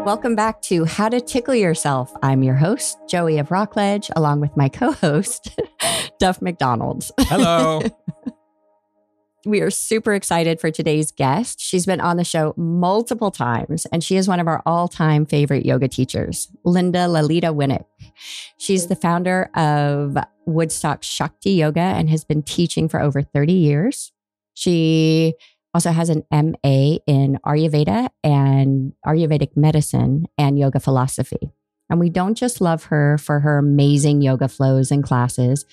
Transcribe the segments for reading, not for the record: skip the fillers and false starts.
Welcome back to How to Tickle Yourself. I'm your host, Joey of Rockledge, along with my co-host, Duff McDonald. Hello. We are super excited for today's guest. She's been on the show multiple times, and she is one of our all-time favorite yoga teachers, Lalita Winnick. She's the founder of Woodstock Shakti Yoga and has been teaching for over 30 years. She also has an MA in Ayurveda and Ayurvedic medicine and yoga philosophy. And we don't just love her for her amazing yoga flows and classes,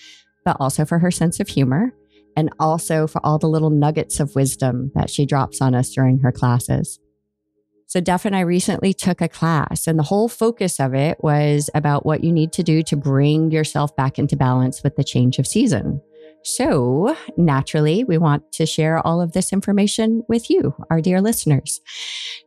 but also for her sense of humor and also for all the little nuggets of wisdom that she drops on us during her classes. So Duff and I recently took a class, and the whole focus of it was about what you need to do to bring yourself back into balance with the change of season. So naturally, we want to share all of this information with you, our dear listeners.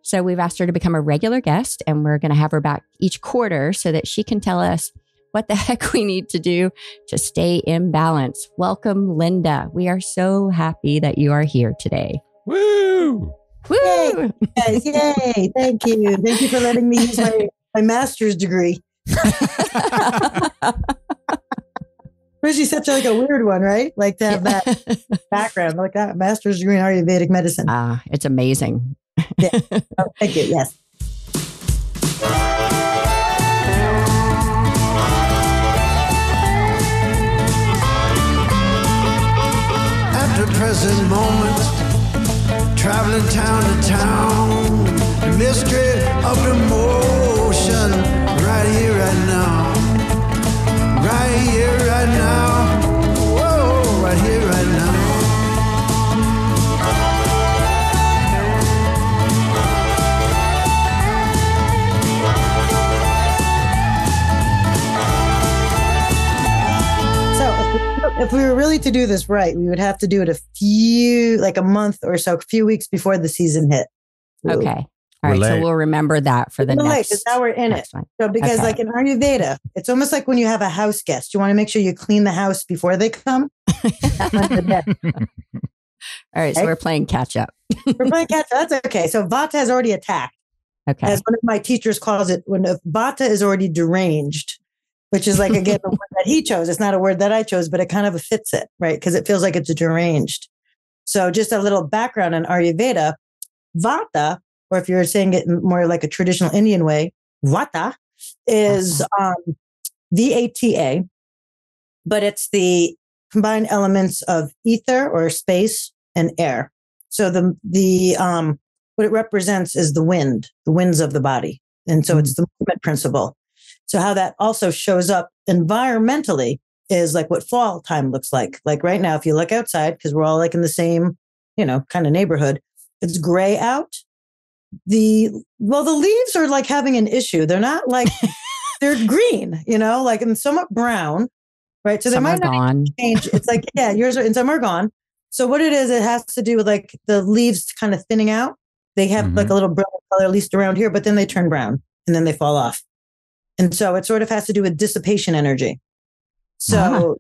So we've asked her to become a regular guest, and we're going to have her back each quarter so that she can tell us what the heck we need to do to stay in balance. Welcome, Linda. We are so happy that you are here today. Woo! Woo! Yay! Yes, yay! Thank you. Thank you for letting me use my master's degree. Especially such a weird one, right? Like to have that background, like that master's degree in Ayurvedic medicine. It's amazing. Yeah. Oh, thank you. Yes. At the present moment, traveling town to town, the mystery of the motion, right here, right now. Right here, right now. Whoa, right here, right now. So if we were really to do this right, we would have to do it a month or so, a few weeks before the season hit. Okay. All right, so we'll remember that for the next. Because now we're in it. One. So because like in Ayurveda, it's almost like when you have a house guest. You want to make sure you clean the house before they come. All right, so we're playing catch up. We're playing catch up. That's okay. So Vata has already attacked. Okay. As one of my teachers calls it, when Vata is already deranged, which is like, again, the word that he chose. It's not a word that I chose, but it kind of fits it, right? Because it feels like it's deranged. So just a little background on Ayurveda, Vata, or if you're saying it more like a traditional Indian way, Vata is VATA, but it's the combined elements of ether or space and air. So the what it represents is the winds of the body. And so it's the movement principle. So how that also shows up environmentally is like what fall time looks like. Like right now, if you look outside, because we're all like in the same, kind of neighborhood, it's gray out. The leaves are like having an issue. They're not like, they're green, like and somewhat brown, right? So they might not change. It's like, yeah, yours are, and some are gone. So what it is, it has to do with like the leaves kind of thinning out. They have like a little brown color, at least around here, but then they turn brown and then they fall off. And so it sort of has to do with dissipation energy. So,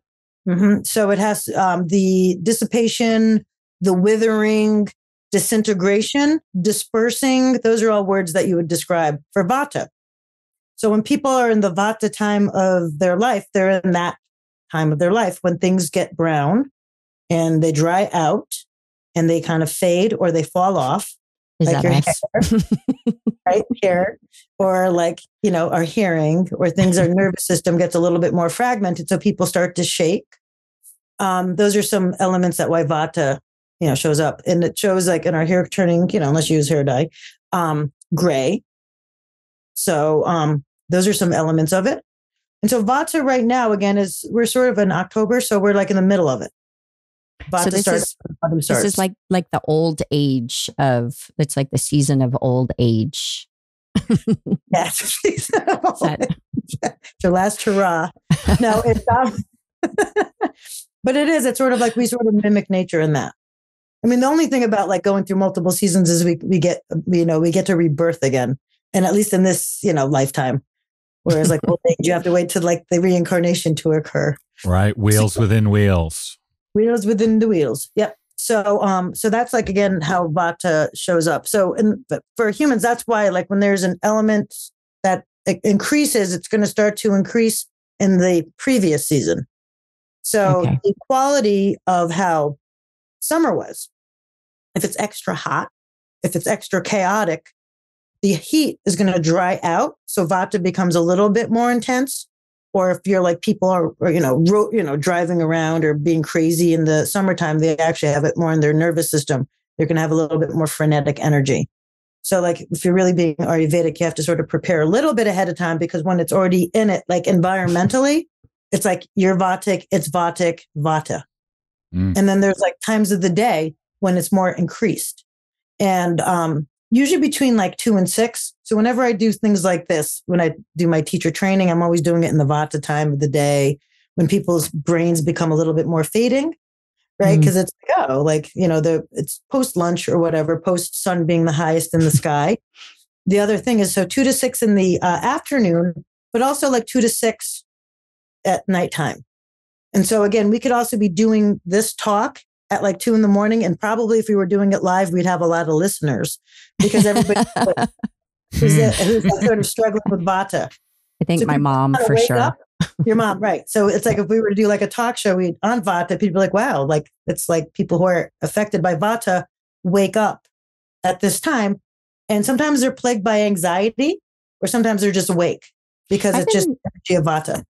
so it has the dissipation, the withering, disintegration, dispersing. Those are all words that you would describe for Vata. So when people are in the Vata time of their life, they're in that time of their life when things get brown and they dry out and they kind of fade or they fall off. Is like that your us? hair, right? Hair, or like, our hearing, or things, our nervous system gets a little bit more fragmented. So people start to shake. Those are some elements that why Vata, shows up. And it shows like in our hair turning, unless you use hair dye, gray. So those are some elements of it. And so Vata right now, again, we're sort of in October. So we're like in the middle of it. So this is like the old age it's like the season of old age. Yes. It's your last hurrah. No, it's but it's sort of like we sort of mimic nature in that. I mean, the only thing about like going through multiple seasons is we get to rebirth again. And at least in this, lifetime. Whereas like old age, you have to wait till like the reincarnation to occur. Right. Wheels within wheels. Wheels within the wheels. Yep. So that's like, again, how Vata shows up. So for humans, that's why, like, when there's an element that increases, it's going to start to increase in the previous season. So the quality of how summer was, if it's extra hot, if it's extra chaotic, the heat is going to dry out. So Vata becomes a little bit more intense. Or if you're like people are, driving around or being crazy in the summertime, they actually have it more in their nervous system. They're going to have a little bit more frenetic energy. So like if you're really being Ayurvedic, you have to sort of prepare a little bit ahead of time, because when it's already in it, like environmentally, it's like you're Vatic, it's Vatic, Vata. And then there's like times of the day when it's more increased. And usually between like 2 and 6. So whenever I do things like this, when I do my teacher training, I'm always doing it in the Vata time of the day when people's brains become a little bit more fading, right? Because it's it's post lunch or whatever, post sun being the highest in the sky. The other thing is, so 2 to 6 in the afternoon, but also like 2 to 6 at nighttime. And so again, we could also be doing this talk at like 2 a.m. And probably if we were doing it live, we'd have a lot of listeners, because everybody who's sort of struggling with Vata. I think my mom for sure. Up, your mom, right. So it's like if we were to do like a talk show on Vata, people are like, wow, like it's like people who are affected by Vata wake up at this time. And sometimes they're plagued by anxiety, or sometimes they're just awake because it's just energy of Vata.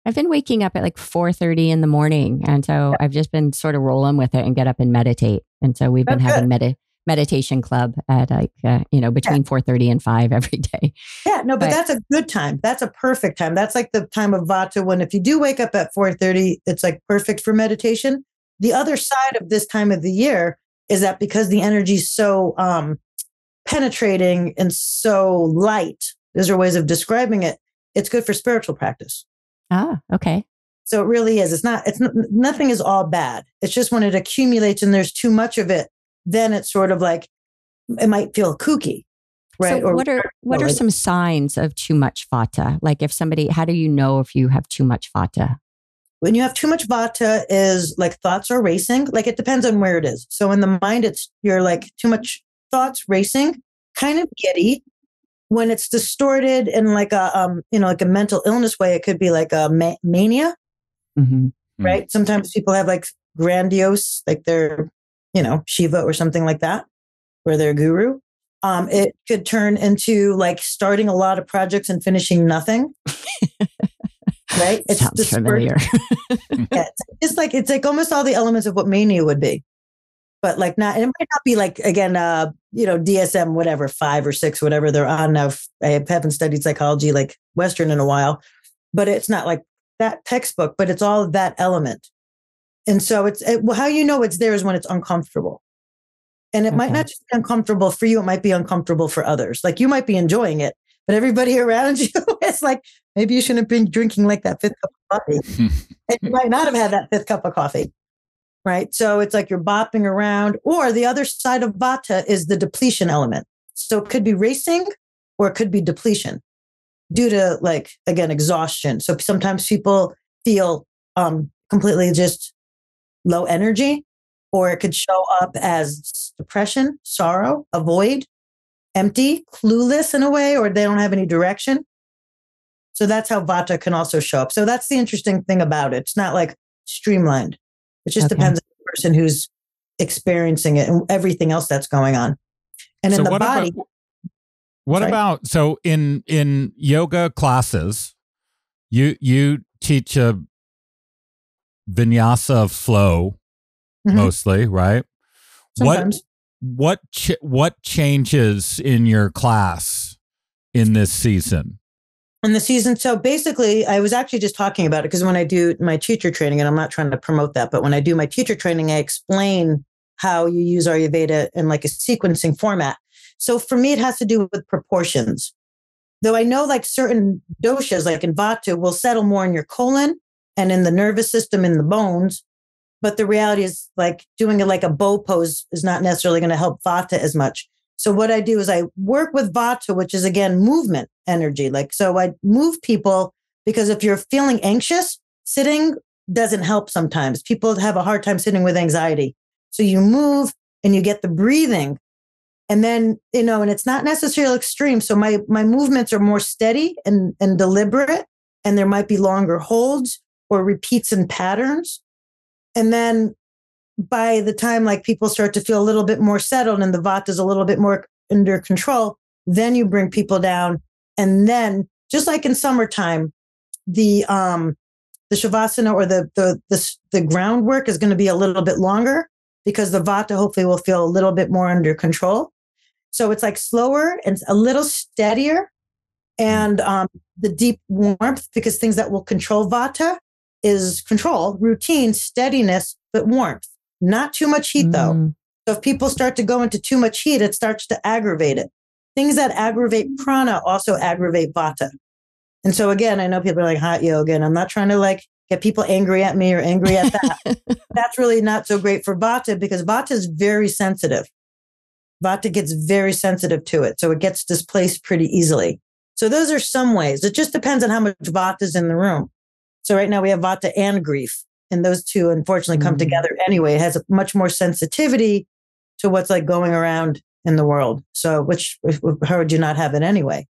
I've been waking up at like 4:30 in the morning. And so I've just been sort of rolling with it and get up and meditate. And so we've been having meditation club at like, between 4:30 and 5 every day. Yeah, no, but that's a good time. That's a perfect time. That's like the time of Vata when if you do wake up at 4:30, it's like perfect for meditation. The other side of this time of the year is that because the energy is so penetrating and so light, those are ways of describing it, it's good for spiritual practice. Ah, okay. So it really is. Nothing is all bad. It's just when it accumulates and there's too much of it, then it's sort of like, it might feel kooky, right? So what are some signs of too much Vata? Like how do you know if you have too much Vata? When you have too much Vata is like thoughts are racing. Like it depends on where it is. So in the mind, you're like too much thoughts racing, kind of giddy. When it's distorted in like a like a mental illness way, it could be like a mania, right? Sometimes people have like grandiose, like they're, Shiva or something like that, where they're guru. It could turn into like starting a lot of projects and finishing nothing, right? It's sounds familiar. It's like almost all the elements of what mania would be. But like not, and it might not be like, again, DSM, whatever, 5 or 6, whatever they're on now. I haven't studied psychology like Western in a while, but it's not like that textbook, but it's all of that element. And so how you know it's there is when it's uncomfortable. And it might not just be uncomfortable for you. It might be uncomfortable for others. Like you might be enjoying it, but everybody around you, it's like, maybe you shouldn't be drinking like that 5th cup of coffee. And you might not have had that 5th cup of coffee. Right. So it's like you're bopping around, or the other side of Vata is the depletion element. So it could be racing or it could be depletion due to like, again, exhaustion. So sometimes people feel completely just low energy, or it could show up as depression, sorrow, a void, empty, clueless in a way, or they don't have any direction. So that's how Vata can also show up. So that's the interesting thing about it. It's not like streamlined. It just depends on the person who's experiencing it and everything else that's going on. And so in the body. So in yoga classes, you teach a vinyasa flow mostly, right? Sometimes. What changes in your class in this season? In the season. So basically, I was actually just talking about it because when I do my teacher training, and I'm not trying to promote that, but when I do my teacher training, I explain how you use Ayurveda in like a sequencing format. So for me, it has to do with proportions. Though I know like certain doshas, like in Vata, will settle more in your colon and in the nervous system, in the bones. But the reality is like doing it like a bow pose is not necessarily going to help Vata as much. So what I do is I work with Vata, which is again, movement energy. Like, so I move people because if you're feeling anxious, sitting doesn't help sometimes. People have a hard time sitting with anxiety. So you move and you get the breathing. And then, and it's not necessarily extreme. So my movements are more steady and deliberate, and there might be longer holds or repeats and patterns. And then by the time like people start to feel a little bit more settled and the vata is a little bit more under control, then you bring people down. And then just like in summertime, the shavasana or the groundwork is going to be a little bit longer because the vata hopefully will feel a little bit more under control. So it's like slower and a little steadier, and the deep warmth, because things that will control vata is control, routine, steadiness, but warmth. Not too much heat though. So if people start to go into too much heat, it starts to aggravate it. Things that aggravate prana also aggravate vata. And so again, I know people are like hot yoga, and I'm not trying to like get people angry at me or angry at that. That's really not so great for vata, because vata is very sensitive. Vata gets very sensitive to it. So it gets displaced pretty easily. So those are some ways. It just depends on how much vata is in the room. So right now we have vata and grief, and those two unfortunately come together anyway. It has a much more sensitivity to what's like going around in the world. So how would you not have it anyway?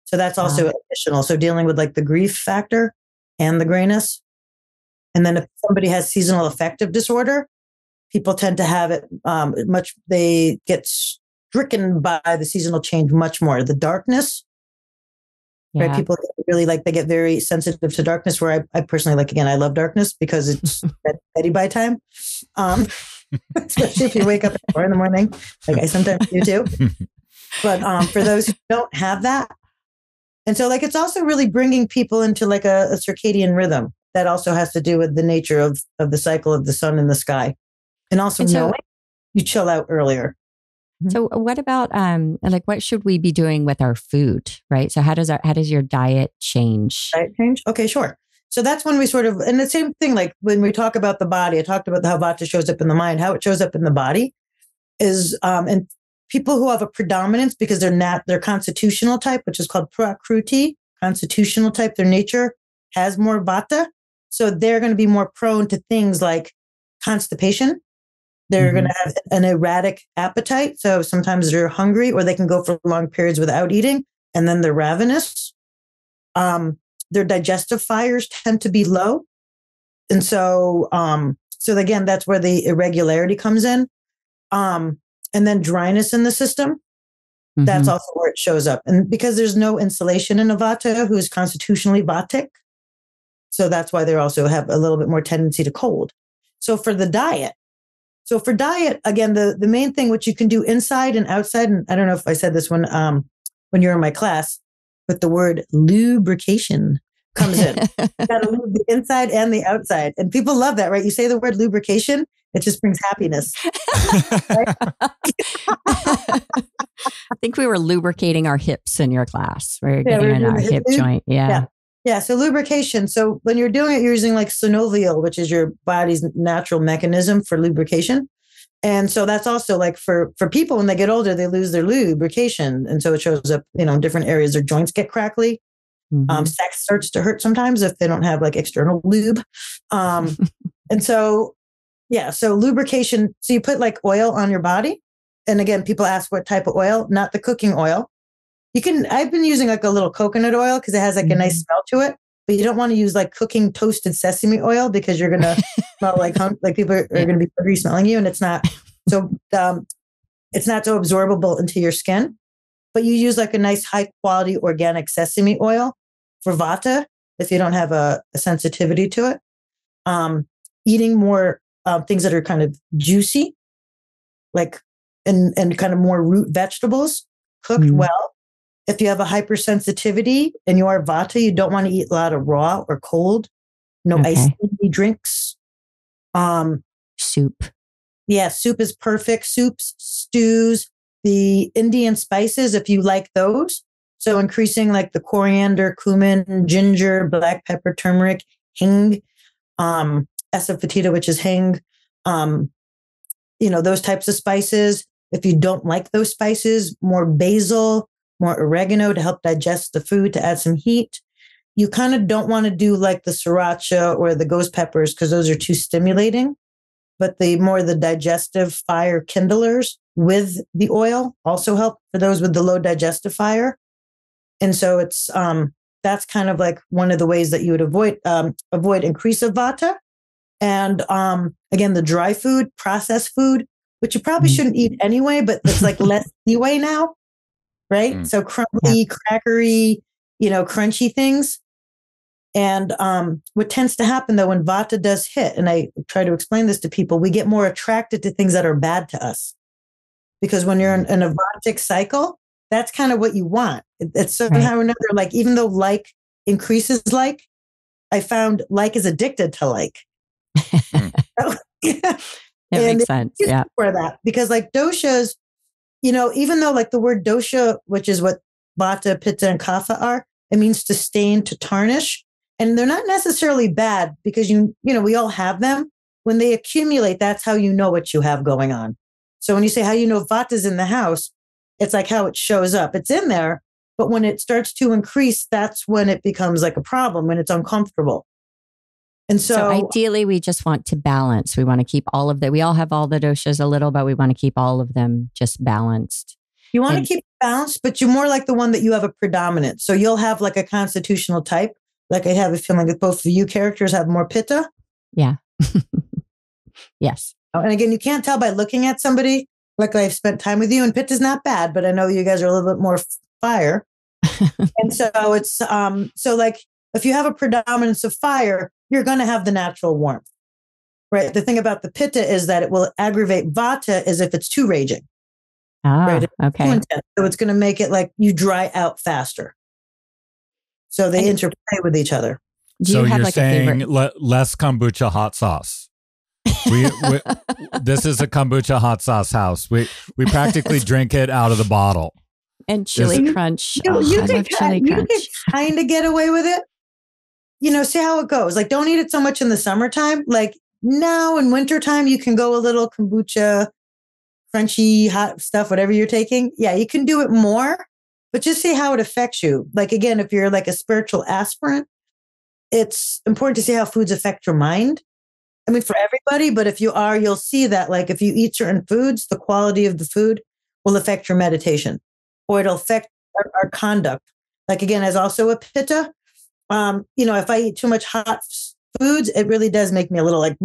So that's also additional. So dealing with like the grief factor and the grayness. And then if somebody has seasonal affective disorder, people tend to have it they get stricken by the seasonal change much more. The darkness, right? People really they get very sensitive to darkness, where I personally I love darkness because it's bedtime by time. Especially if you wake up at 4 a.m, like I sometimes do too. But for those who don't have that, and so it's also really bringing people into a circadian rhythm that also has to do with the nature of the cycle of the sun in the sky, and also knowing you chill out earlier. So what about what should we be doing with our food, right? So how does your diet change? Diet change? Okay, sure. So that's when we and the same thing, like when we talk about the body, I talked about how vata shows up in the mind. How it shows up in the body is, and people who have a predominance because they're constitutional type, which is called prakruti, constitutional type, their nature has more vata. So they're going to be more prone to things like constipation. They're going to have an erratic appetite. So sometimes they're hungry, or they can go for long periods without eating, and then they're ravenous. Their digestive fires tend to be low. And so again, that's where the irregularity comes in. And then dryness in the system. That's also where it shows up. And because there's no insulation in a vata who is constitutionally vatic. So that's why they also have a little bit more tendency to cold. So for diet, again, the main thing, which you can do inside and outside, and I don't know if I said this when you're in my class, but the word lubrication comes in. You got to lube the inside and the outside. And people love that, right? You say the word lubrication, it just brings happiness. Right? I think we were lubricating our hips in your class. We were getting in our hip joint. Yeah. So lubrication. So when you're doing it, you're using synovial, which is your body's natural mechanism for lubrication. And so that's also for people, when they get older, they lose their lubrication. And so it shows up, in different areas. Their joints get crackly. Sex starts to hurt sometimes if they don't have external lube. And so, so lubrication. So you put oil on your body. And again, people ask what type of oil, not the cooking oil. I've been using a little coconut oil because it has a nice smell to it, but you don't want to use cooking toasted sesame oil because you're going to smell people are going to be hungry smelling you. And it's not so absorbable into your skin, but you use a nice high quality organic sesame oil for vata if you don't have a sensitivity to it. Eating more things that are kind of juicy, and kind of more root vegetables cooked well. If you have a hypersensitivity and you are vata, you don't want to eat a lot of raw or cold. No iced drinks. Soup. Yeah, soup is perfect. Soups, stews, the Indian spices, if you like those. So increasing the coriander, cumin, ginger, black pepper, turmeric, hing, asafoetida, which is hing, those types of spices. If you don't like those spices, more basil, more oregano to help digest the food, to add some heat. You kind of don't want to do the sriracha or the ghost peppers because those are too stimulating. but the digestive fire kindlers with the oil also help for those with the low digestive fire. And so it's that's kind of like one of the ways that you would avoid increase of vata. And again, the dry food, processed food, which you probably shouldn't eat anyway, but it's like less leeway now, right? So crumbly, crackery, crunchy things. And what tends to happen though, when vata does hit, and I try to explain this to people, we get more attracted to things that are bad to us. Because when you're in a vatic cycle, that's kind of what you want. It's somehow or another, like, even though like increases like, I found like is addicted to like. That makes sense. Yeah. For that, because like doshas, even though like the word dosha, which is what vata, pitta, and kapha are, it means to stain, to tarnish. And they're not necessarily bad because we all have them. When they accumulate, that's how you know what you have going on. So when you say how you know vata's in the house, it's like how it shows up. It's in there, but when it starts to increase, that's when it becomes like a problem, when it's uncomfortable. And so ideally, we just want to balance. We want to keep all of that. We all have all the doshas a little, but we want to keep all of them just balanced. You want to keep it balanced, but you're more like the one that you have a predominant. So you'll have like a constitutional type. Like I have a feeling that both of you characters have more pitta. Yeah. Yes. And again, you can't tell by looking at somebody. Like I've spent time with you, and pitta is not bad, but I know you guys are a little bit more fire. And so it's so like if you have a predominance of fire, you're going to have the natural warmth, right? The thing about the pitta is that it will aggravate vata as if it's too raging. Right? Okay. Too intense. So it's going to make it like you dry out faster. So they interplay with each other. So you're saying less kombucha hot sauce. This is a kombucha hot sauce house. We practically drink it out of the bottle. And chili crunch. You can kind of get away with it. See how it goes. Like, don't eat it so much in the summertime. Like now in wintertime, you can go a little kombucha, crunchy, hot stuff, whatever you're taking. Yeah, you can do it more, but just see how it affects you. Like, again, if you're like a spiritual aspirant, it's important to see how foods affect your mind. I mean, for everybody, but if you are, you'll see that like if you eat certain foods, the quality of the food will affect your meditation, or it'll affect our conduct. Like, again, as also a pitta, if I eat too much hot foods, it really does make me a little like,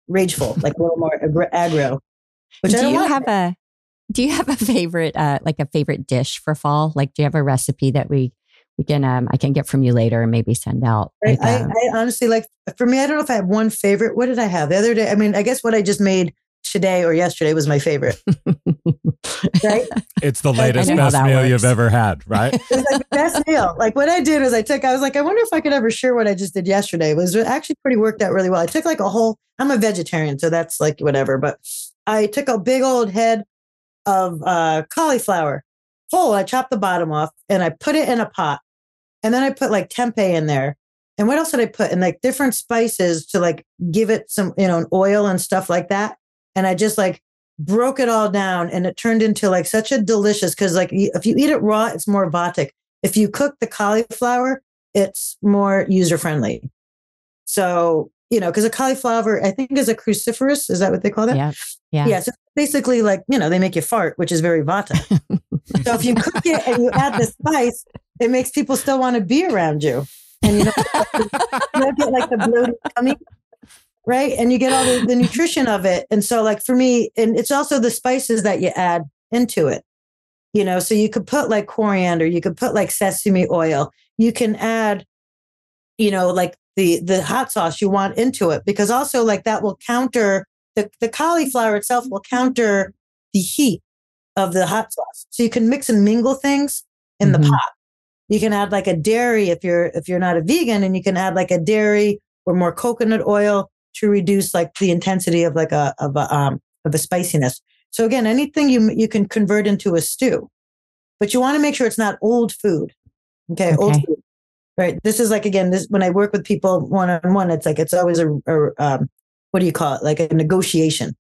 rageful, like a little more aggro. Which do you have a favorite, like a favorite dish for fall? Like, do you have a recipe that we can, I can get from you later and maybe send out? Like, I honestly, like, for me, I don't know if I have one favorite. What did I have the other day? I mean, I guess what I just made today or yesterday was my favorite. Right? It's the latest best meal you've ever had, right? It was like the best meal. Like what I did was I was like, I wonder if I could ever share what I just did yesterday. It was actually worked out really well. I took like I'm a vegetarian, so that's like whatever, but I took a big old head of cauliflower whole. I chopped the bottom off and I put it in a pot. And then I put like tempeh in there. And what else did I put? And like different spices to like give it some, an oil and stuff like that. And I just like broke it all down, and it turned into like such a delicious, because like if you eat it raw, it's more vatic. If you cook the cauliflower, it's more user friendly. So, because a cauliflower, I think, is a cruciferous. Is that what they call that? Yeah. Yeah. Yeah. So basically, like, they make you fart, which is very vata. So if you cook it and you add the spice, it makes people still want to be around you. And you don't get like the bloated tummy, right? And you get all the nutrition of it. And so like for me, and it's also the spices that you add into it, so you could put like coriander, you could put like sesame oil, you can add, like the hot sauce you want into it, because also like that will counter the cauliflower itself will counter the heat of the hot sauce. So you can mix and mingle things in the pot. You can add like a dairy if you're not a vegan, and you can add like a dairy or more coconut oil to reduce like the intensity of like of a spiciness. So again, anything you can convert into a stew, but you want to make sure it's not old food. Okay. Old food. Right. This is like, again, when I work with people one-on-one, it's like, it's always a what do you call it? Like a negotiation.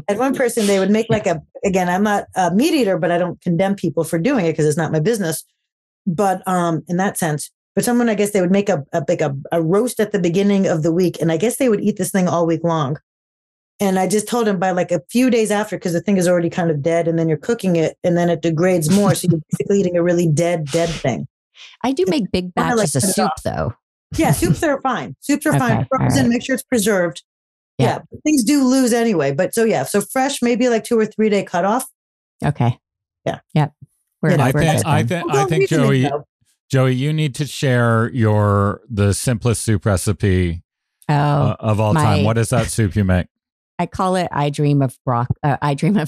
And one person, they would make like again, I'm not a meat eater, but I don't condemn people for doing it because it's not my business. But in that sense, But someone, I guess they would make a roast at the beginning of the week. And I guess they would eat this thing all week long. And I just told him by like a few days after, because the thing is already kind of dead, and then you're cooking it and then it degrades more. So you're basically eating a really dead thing. I do make big batches of soup though. Yeah, soups are fine. Soups are fine. Frozen, right. Make sure it's preserved. Yeah. Things do lose anyway. But so fresh, maybe like 2 or 3 day cutoff. Okay. Yeah. Yep. I think Joey, you need to share the simplest soup recipe of all time. What is that soup you make? I call it I dream of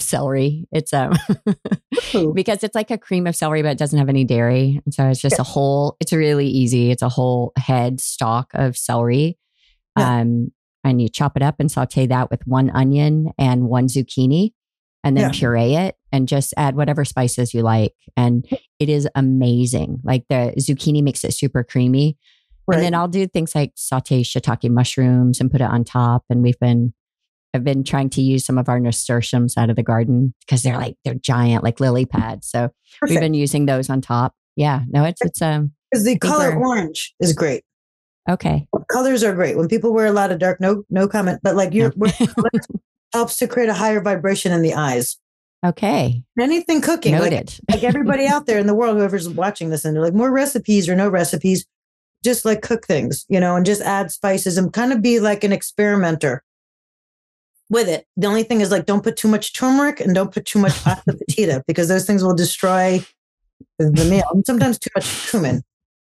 celery. It's because it's like a cream of celery, but it doesn't have any dairy. And so it's just it's really easy. It's a whole head stalk of celery. Yeah. And you chop it up and saute that with 1 onion and 1 zucchini, and then puree it and just add whatever spices you like. And it is amazing. Like the zucchini makes it super creamy. Right. And then I'll do things like saute shiitake mushrooms and put it on top. And I've been trying to use some of our nasturtiums out of the garden because they're giant, like lily pads. So we've been using those on top. Yeah, no, it's because the color orange is great. Okay, colors are great. When people wear a lot of dark, no comment. But like helps to create a higher vibration in the eyes. Okay, anything cooking, noted. Like everybody out there in the world, whoever's watching this, and they're like more recipes or no recipes, just like cook things, and just add spices and kind of be like an experimenter with it. The only thing is like, don't put too much turmeric and don't put too much pasta petita, because those things will destroy the meal. And sometimes too much cumin,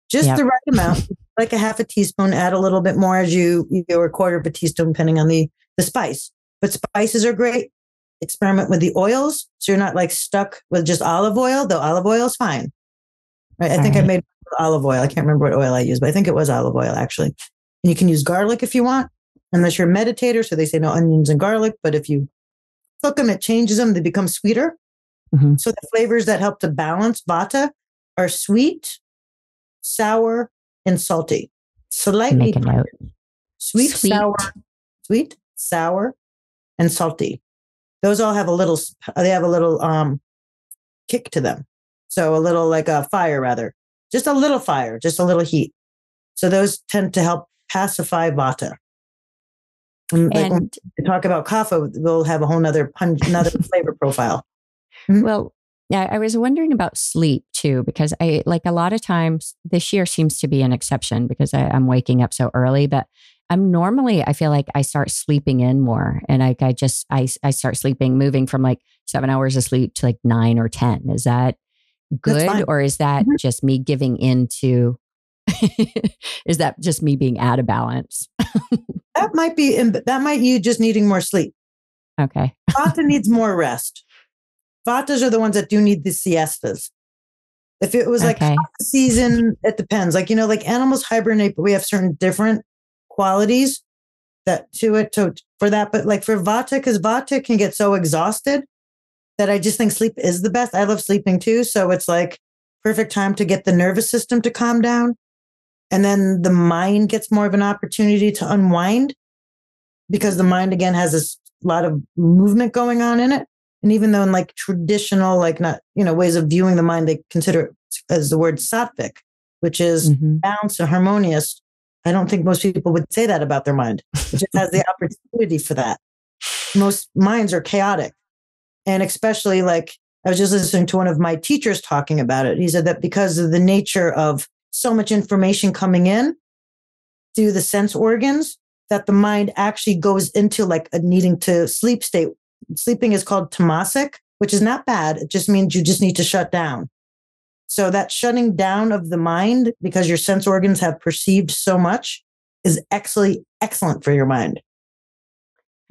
just the right amount, like a half a teaspoon, add a little bit more as you or a quarter of a teaspoon, depending on the spice. But spices are great. Experiment with the oils. So you're not like stuck with just olive oil, though olive oil is fine. Right. I think I made olive oil. I can't remember what oil I used, but I think it was olive oil actually. And you can use garlic if you want, unless you're a meditator. So they say no onions and garlic, but if you cook them, it changes them. They become sweeter. Mm-hmm. So the flavors that help to balance vata are sweet, sour, and salty. Slightly sweet, sour, and salty. Those all have a little kick to them. So a little like a fire, rather. Just a little fire, just a little heat. So those tend to help pacify vata. And like when we talk about kapha, we'll have a whole nother flavor profile. Mm-hmm. Well, yeah, I was wondering about sleep too, because I like a lot of times this year seems to be an exception because I'm waking up so early, but I feel like I start sleeping in more, and I start sleeping, moving from like 7 hours of sleep to like 9 or 10. Is that good, or is that just me giving into? Is that just me being out of balance? That might you just needing more sleep. Okay. Vata needs more rest. Vatas are the ones that do need the siestas. If it was like hot season, it depends. Like, like animals hibernate, but we have certain different qualities for that. But like for vata, because vata can get so exhausted that I just think sleep is the best. I love sleeping too. So it's like perfect time to get the nervous system to calm down. And then the mind gets more of an opportunity to unwind, because the mind again has a lot of movement going on in it. And even though in like traditional, like not, ways of viewing the mind, they consider it as the word sattvic, which is balanced and harmonious. I don't think most people would say that about their mind. It just has the opportunity for that. Most minds are chaotic. And especially like, I was just listening to one of my teachers talking about it. He said that because of the nature of so much information coming in through the sense organs, that the mind actually goes into like a needing to sleep state. Sleeping is called tamasic, which is not bad. It just means you just need to shut down. So that shutting down of the mind, because your sense organs have perceived so much, is excellent for your mind.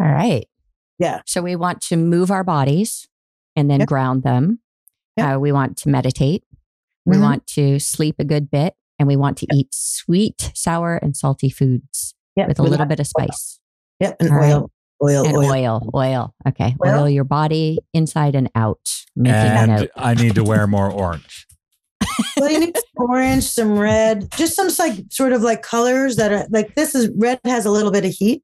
All right. Yeah. So we want to move our bodies and then ground them. We want to meditate. We want to sleep a good bit, and we want to eat sweet, sour, and salty foods with a little bit of spice. Yep. And oil. Okay. Oil your body inside and out. And I need to wear more orange. Well, you need some orange, some red, just some like sort of like colors that are like, red has a little bit of heat.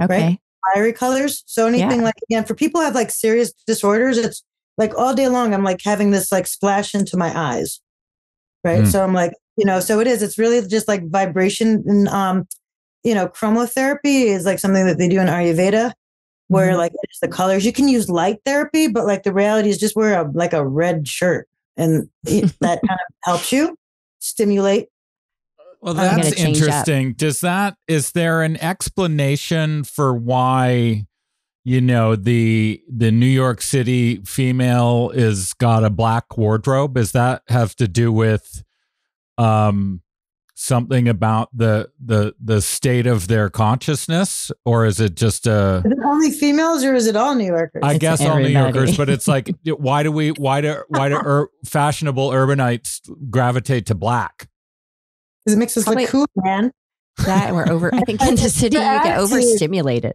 Okay. Right? Fiery colors. So anything like, again, for people who have like serious disorders, it's like all day long, I'm like having this like splash into my eyes. Right. So I'm like, So it's really just like vibration. And, chromotherapy is like something that they do in Ayurveda, where like it's the colors. You can use light therapy, but like the reality is just wear a red shirt, and that kind of helps you stimulate. Well, that's interesting. Is there an explanation for why, the New York City female is got a black wardrobe? Does that have to do with something about the state of their consciousness, or is it just Is it only females, or is it all New Yorkers? I guess all New Yorkers, but it's like, why do fashionable urbanites gravitate to black? Because it makes us look cool, man. That I think in the city you get overstimulated.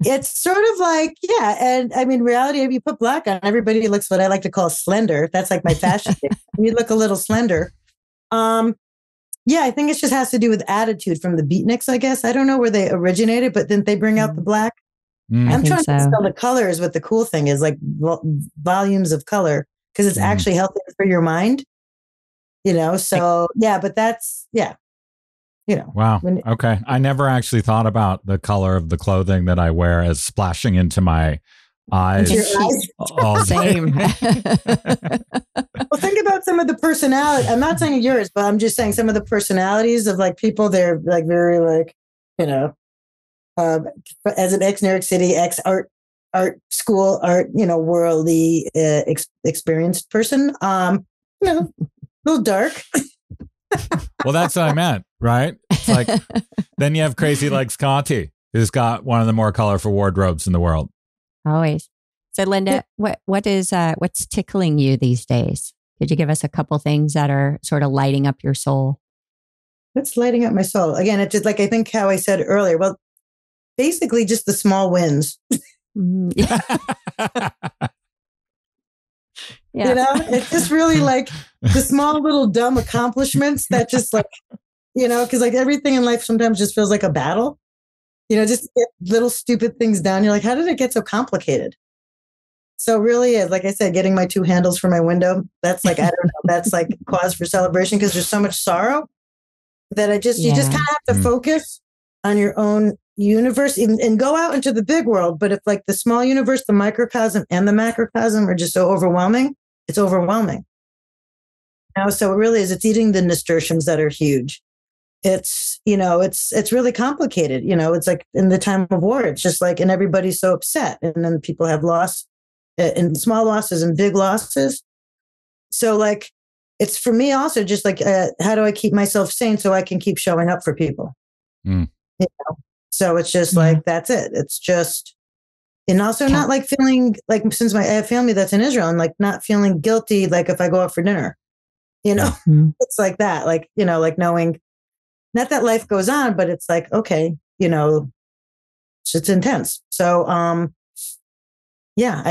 It's sort of like, and I mean, reality, if you put black on, everybody looks what I like to call slender. That's like my fashion thing. You look a little slender. I think it just has to do with attitude from the beatniks, I guess. I don't know where they originated, but then they bring out the black. I'm trying to sell the colors. What the cool thing is, like volumes of color, because it's actually healthy for your mind. So but that's Wow. Okay. I never actually thought about the color of the clothing that I wear as splashing into my eyes. Same. Well, think about some of the personality. I'm not saying yours, but I'm just saying some of the personalities of like people. They're like very like, as an ex-New York City, ex-art school, worldly experienced person, a little dark. Well, that's what I meant, right? It's like, then you have Crazy Legs Conti, who's got one of the more colorful wardrobes in the world. Always. So, Linda, what's tickling you these days? Could you give us a couple things that are sort of lighting up your soul? What's lighting up my soul? Again, it's just like, I think how I said earlier. Well, basically just the small wins. It's just really like the small little dumb accomplishments that just like, because like everything in life sometimes just feels like a battle. Just get little stupid things done. You're like, how did it get so complicated? So really, like I said, getting my 2 handles for my window, that's like, I don't know, that's like cause for celebration, because there's so much sorrow that you just kind of have to focus on your own universe and go out into the big world. But if like the small universe, the microcosm and the macrocosm are just so overwhelming, it's overwhelming. So it really is, it's eating the nasturtiums that are huge. It's, it's really complicated. It's like in the time of war, it's just like, and everybody's so upset. And then people have loss and small losses and big losses. So like, it's for me also just like, how do I keep myself sane so I can keep showing up for people? So it's just like, that's it. It's just, and also not like feeling like, since I have family that's in Israel, and like not feeling guilty, like if I go out for dinner, it's like that, like, like knowing not that life goes on, but it's like, okay, it's intense. So, I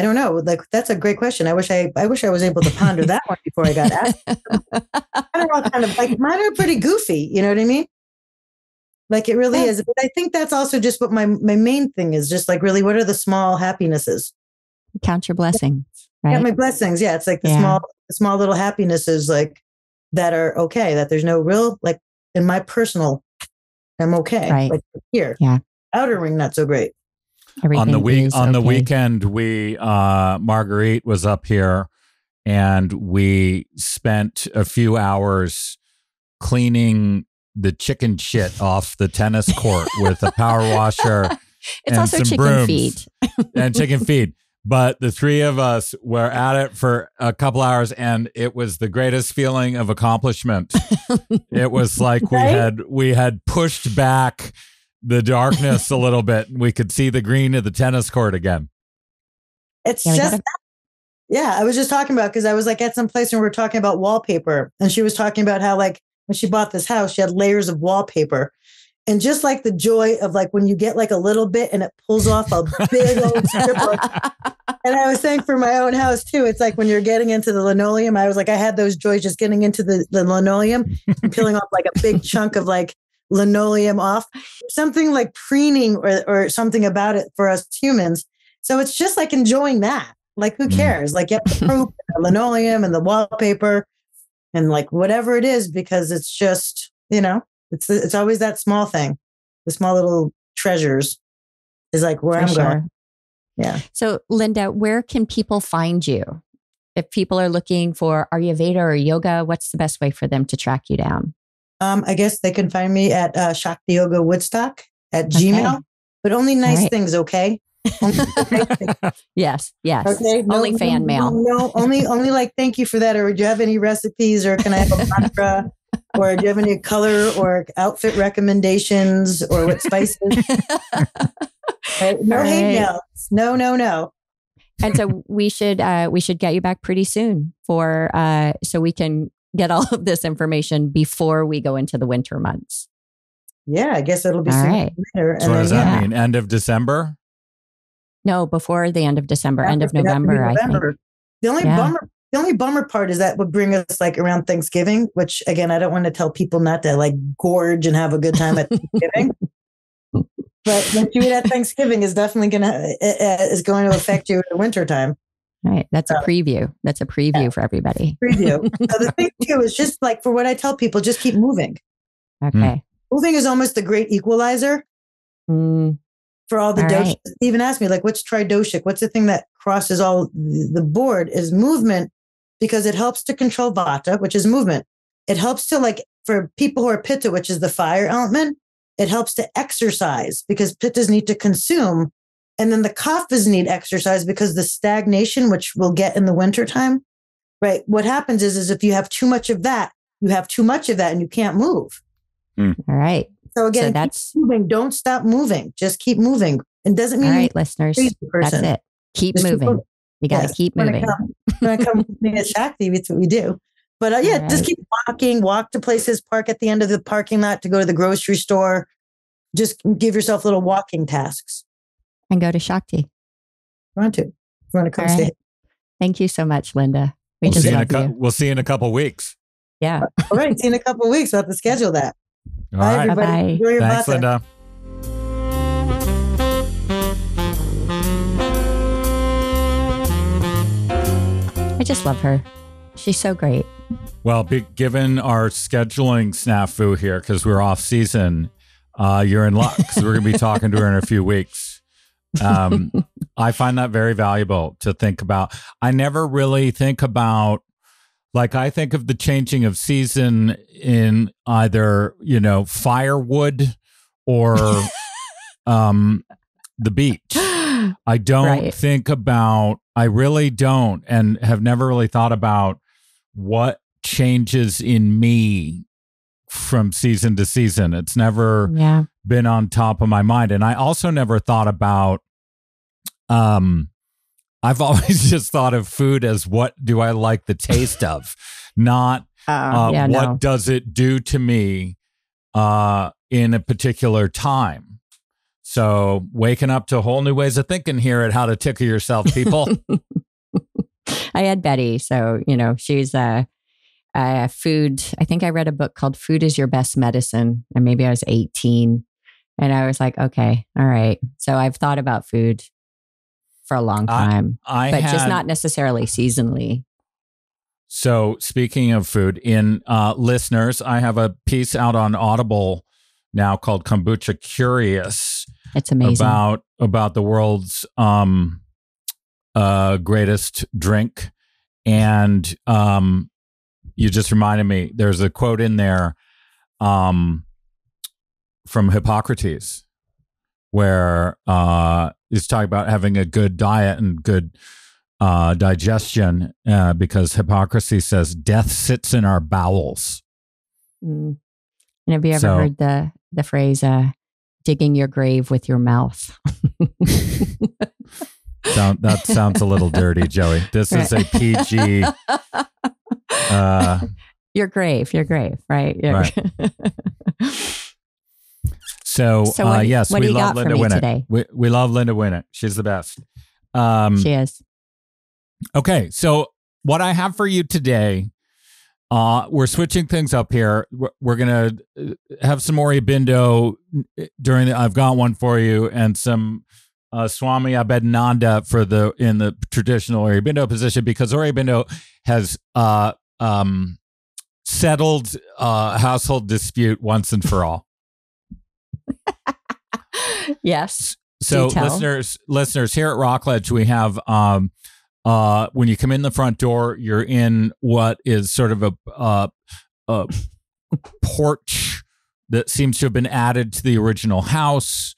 don't know. Like, that's a great question. I wish I was able to ponder that one before I got asked. I don't know, kind of like mine are pretty goofy. You know what I mean? Like it really is. But I think that's also just what my main thing is, just like really, what are the small happinesses? Count your blessings, right? Yeah, my blessings. Yeah. It's like the small little happinesses, like that are okay, that there's no real, like in my personal, I'm okay. Right. Like here. Yeah. Outer ring, not so great. On the weekend, Marguerite was up here, and we spent a few hours cleaning the chicken shit off the tennis court with a power washer and also some chicken brooms feed. and chicken feed. But the 3 of us were at it for a couple hours, and it was the greatest feeling of accomplishment. It was like we had pushed back the darkness a little bit, and we could see the green of the tennis court again. It's I was just talking about, because I was like at some place and we were talking about wallpaper, and she was talking about how like when she bought this house, she had layers of wallpaper, and just like the joy of like when you get like a little bit and it pulls off a big old strip. And I was saying for my own house too, it's like when you're getting into the linoleum, I was like, I had those joys just getting into the linoleum and peeling off like a big chunk of like linoleum off, something like preening or something about it for us humans. So it's just like enjoying that. Like, who cares? Like, you have the poop and the linoleum and the wallpaper. and like whatever it is, because it's just, it's always that small thing, the small little treasures is like where I'm going. Yeah. So Linda, where can people find you? If people are looking for Ayurveda or yoga, what's the best way for them to track you down? I guess they can find me at Shakti Yoga Woodstock at Gmail, but only nice things, okay? Yes. Okay. Only fan mail. No, only like thank you for that. Or do you have any recipes, or can I have a mantra? Or do you have any color or outfit recommendations, or what spices? Right? No hate mails. No. And so we should get you back pretty soon so we can get all of this information before we go into the winter months. Yeah, I guess it'll be all soon. Right. Later. So what does that mean? End of December? No, before the end of December, end of November, I think. The only bummer part is that would bring us like around Thanksgiving, which again, I don't want to tell people not to like gorge and have a good time at Thanksgiving. But what you eat at Thanksgiving is definitely going to affect you in the wintertime. Right. That's a preview. That's a preview for everybody. Preview. So the thing too is just like for what I tell people, just keep moving. Okay. Moving is almost the great equalizer for all the doshas. Right. Even ask me like, what's tridoshic? What's the thing that crosses all the board is movement, because it helps to control vata, which is movement. It helps to like for people who are pitta, which is the fire element. It helps to exercise because pittas need to consume. And then the kaphas need exercise because the stagnation, which we'll get in the wintertime, right? What happens is if you have too much of that, and you can't move. All right. So again, that's keep moving. Don't stop moving. Just keep moving. It doesn't mean all right, listeners. That's it. Keep moving. You got to keep moving. When I come at Shakti, that's what we do. But right. Just keep walking, walk to places, park at the end of the parking lot to go to the grocery store. Just give yourself little walking tasks. And go to Shakti. Want to. If you want to come stay. Thank you so much, Linda. We'll see you in a couple weeks. Yeah. All right. See you in a couple of weeks. We'll have to schedule that. All Bye, right. everybody. Bye-bye. Enjoy your Thanks, vata. Linda. I just love her. She's so great. Well, given our scheduling snafu here, because we're off season, you're in luck because we're going to be talking to her in a few weeks. I find that very valuable to think about. I never really think about, like, I think of the changing of season in either, firewood or the beach. I don't think about, I really don't, and have never really thought about what changes in me from season to season. It's never been on top of my mind. And I also never thought about, I've always just thought of food as what do I like the taste of, not what does it do to me in a particular time. So waking up to whole new ways of thinking here at How to Tickle Yourself, people. I had Betty. So, she's food. I think I read a book called Food is Your Best Medicine. And maybe I was 18. And I was like, okay, all right. So I've thought about food for a long time, but just not necessarily seasonally. So speaking of food, in listeners, I have a piece out on Audible now called Kombucha Curious. It's amazing. About the world's greatest drink. And you just reminded me, there's a quote in there from Hippocrates where he's talking about having a good diet and good digestion because Hippocrates says death sits in our bowels. And have you ever heard the phrase, digging your grave with your mouth? That sounds a little dirty, Joey. This is a PG. Your grave, right? Right. So yes, we love Linda Winnick today. We love Linda Winnick. She's the best. She is. Okay, so what I have for you today, we're switching things up here. We're gonna have some Aurobindo I've got one for you, and some Swami Abhedananda in the traditional Aurobindo position, because Aurobindo has settled household dispute once and for all. Yes. So listeners, here at Rockledge, we have when you come in the front door, you're in what is sort of a porch that seems to have been added to the original house.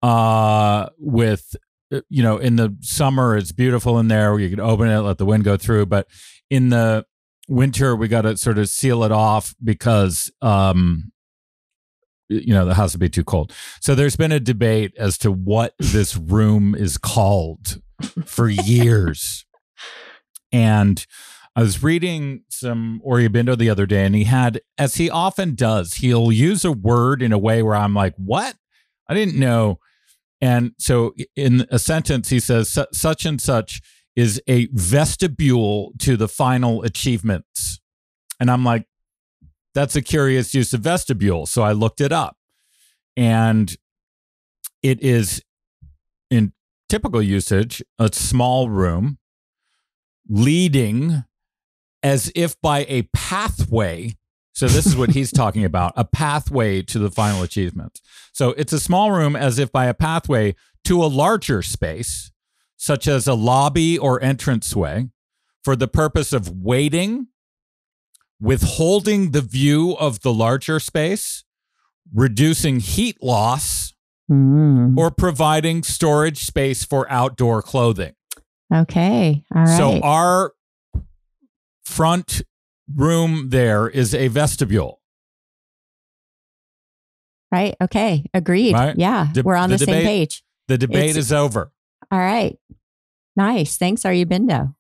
With in the summer, it's beautiful in there. You can open it, let the wind go through, but in the winter, we got to sort of seal it off because the house would be too cold. So there's been a debate as to what this room is called for years. And I was reading some Ayurveda the other day, and he had, as he often does, he'll use a word in a way where I'm like, what? I didn't know. And so in a sentence, he says, such and such is a vestibule to the final achievements. And I'm like, that's a curious use of vestibule. So I looked it up, and it is, in typical usage, a small room leading as if by a pathway. So this is what he's talking about, a pathway to the final achievement. So it's a small room as if by a pathway to a larger space, such as a lobby or entranceway, for the purpose of waiting, withholding the view of the larger space, reducing heat loss, or providing storage space for outdoor clothing. Okay. All right. So our front room there is a vestibule. Right. Okay. Agreed. Right? Yeah. We're on the same page. The debate is over. All right. Nice. Thanks, Ayurveda.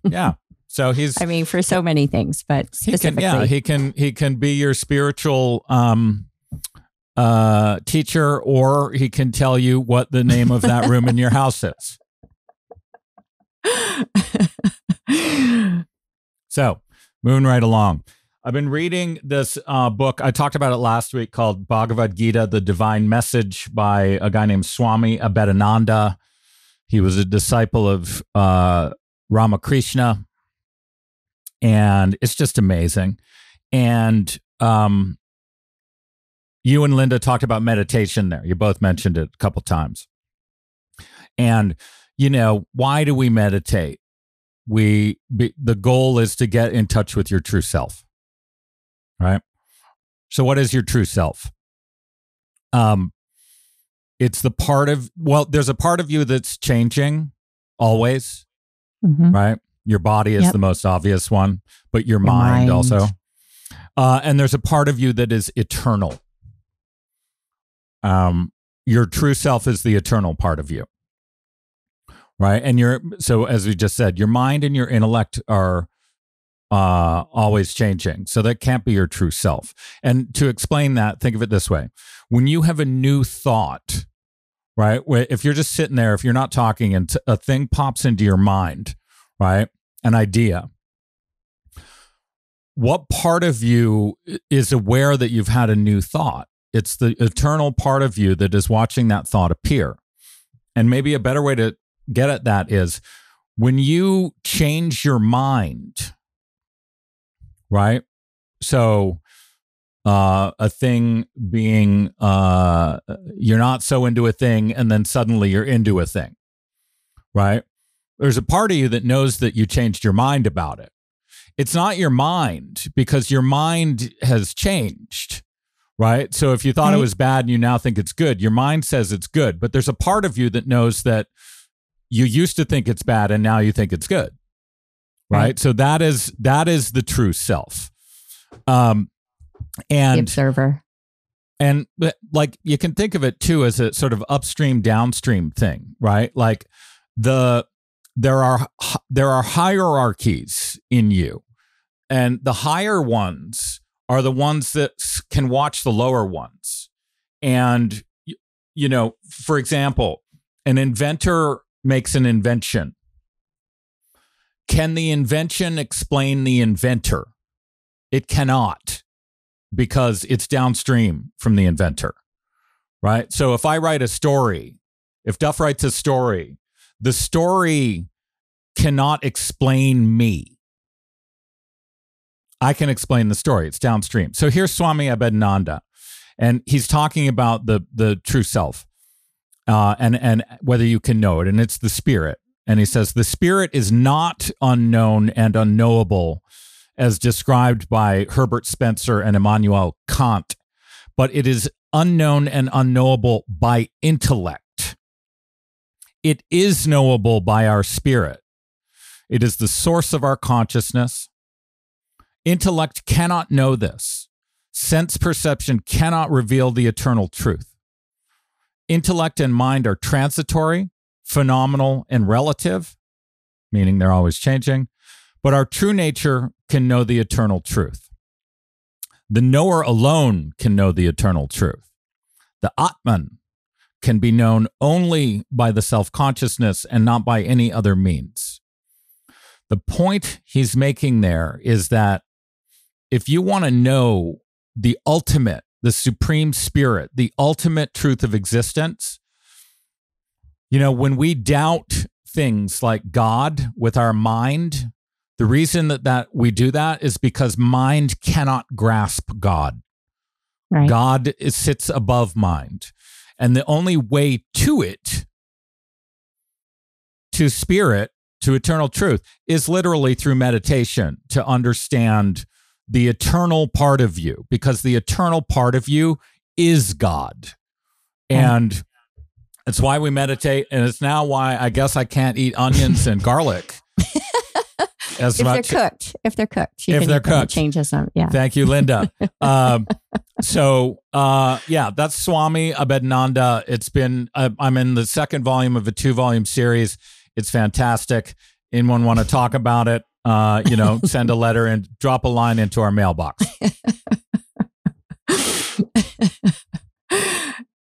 Yeah. So he's, I mean, for so many things, but specifically. He can be your spiritual teacher, or he can tell you what the name of that room in your house is. So, moving right along. I've been reading this book. I talked about it last week, called Bhagavad Gita, The Divine Message, by a guy named Swami Abhedananda. He was a disciple of Ramakrishna, and it's just amazing. And you and Linda talked about meditation there. You both mentioned it a couple times. And, why do we meditate? The goal is to get in touch with your true self, right? So what is your true self? It's the part of, there's a part of you that's changing always, right? Your body is the most obvious one, but your mind also. And there's a part of you that is eternal. Your true self is the eternal part of you. Right. And so as we just said, your mind and your intellect are always changing. So that can't be your true self. And to explain that, think of it this way. When you have a new thought, right, if you're just sitting there, if you're not talking and a thing pops into your mind, right, an idea, what part of you is aware that you've had a new thought? It's the eternal part of you that is watching that thought appear. And maybe a better way to get at that is when you change your mind, right? So a thing being, you're not so into a thing, and then suddenly you're into a thing, right? There's a part of you that knows that you changed your mind about it. It's not your mind, because your mind has changed, right? So if you thought it was bad and you now think it's good, your mind says it's good, but there's a part of you that knows that you used to think it's bad and now you think it's good, right? So that is the true self. And the observer. And like, you can think of it too as a sort of upstream, downstream thing, right? Like there are hierarchies in you, and the higher ones are the ones that can watch the lower ones. And, for example, an inventor makes an invention. Can the invention explain the inventor? It cannot, because it's downstream from the inventor, right? So if I write a story, if Duff writes a story, the story cannot explain me. I can explain the story. It's downstream. So here's Swami Abhedananda, and he's talking about the true self, and whether you can know it, and it's the spirit. And he says, the spirit is not unknown and unknowable as described by Herbert Spencer and Immanuel Kant, but it is unknown and unknowable by intellect. It is knowable by our spirit. It is the source of our consciousness. Intellect cannot know this. Sense perception cannot reveal the eternal truth. Intellect and mind are transitory, phenomenal, and relative, meaning they're always changing, but our true nature can know the eternal truth. The knower alone can know the eternal truth. The Atman can be known only by the self-consciousness and not by any other means. The point he's making there is that if you want to know the ultimate, the supreme spirit, the ultimate truth of existence, you know, when we doubt things like God with our mind, the reason that we do that is because mind cannot grasp God. Right. God sits above mind. And the only way to it, to spirit, to eternal truth, is literally through meditation to understand the eternal part of you, because the eternal part of you is God. And it's why we meditate, and it's now why I guess I can't eat onions and garlic as if much. They're cooked. If they're cooked. If they're cooked. Changes them. Yeah. Thank you, Linda. Yeah, that's Swami Abhedananda. It's been, I'm in the second volume of a 2-volume series. It's fantastic. Anyone want to talk about it? Send a letter and drop a line into our mailbox.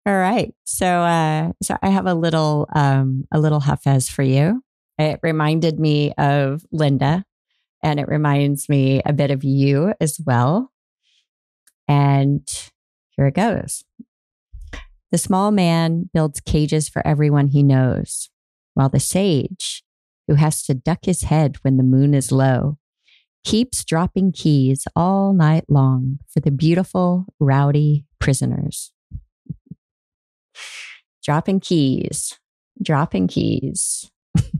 All right. So I have a little Hafez for you. It reminded me of Linda, and it reminds me a bit of you as well. And here it goes. The small man builds cages for everyone he knows, while the sage, who has to duck his head when the moon is low, keeps dropping keys all night long for the beautiful, rowdy prisoners. Dropping keys.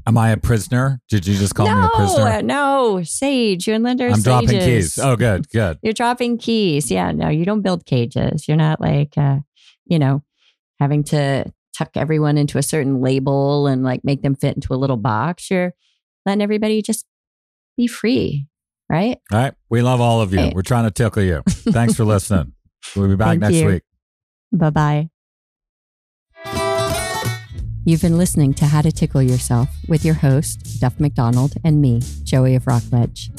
Am I a prisoner? Did you just call me a prisoner? No, Sage. You and Linda are I'm sages. dropping keys. Oh, good. You're dropping keys. Yeah, no, you don't build cages. You're not like, having to tuck everyone into a certain label and like make them fit into a little box. You're letting everybody just be free, right? All right. We love all of you. Right. We're trying to tickle you. Thanks for listening. We'll be back next week. Bye-bye. You've been listening to How to Tickle Yourself with your host, Duff McDonald, and me, Joey of Rockledge.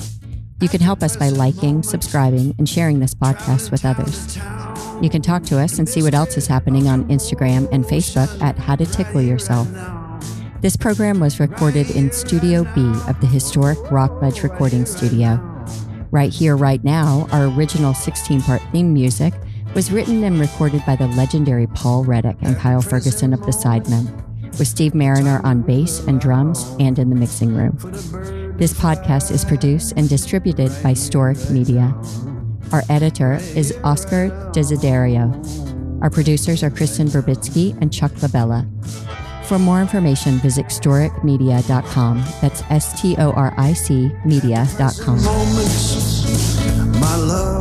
You can help us by liking, subscribing, and sharing this podcast with others. You can talk to us and see what else is happening on Instagram and Facebook at How to Tickle Yourself. This program was recorded in Studio B of the historic Rockledge Recording Studio. Right Here, Right Now, our original 16-part theme music, was written and recorded by the legendary Paul Reddick and Kyle Ferguson of the Sidemen, with Steve Mariner on bass and drums and in the mixing room. This podcast is produced and distributed by Storic Media. Our editor is Oscar Desiderio. Our producers are Kristen Verbitsky and Chuck Labella. For more information, visit storicmedia.com. That's STORIC media.com. Moments, my love.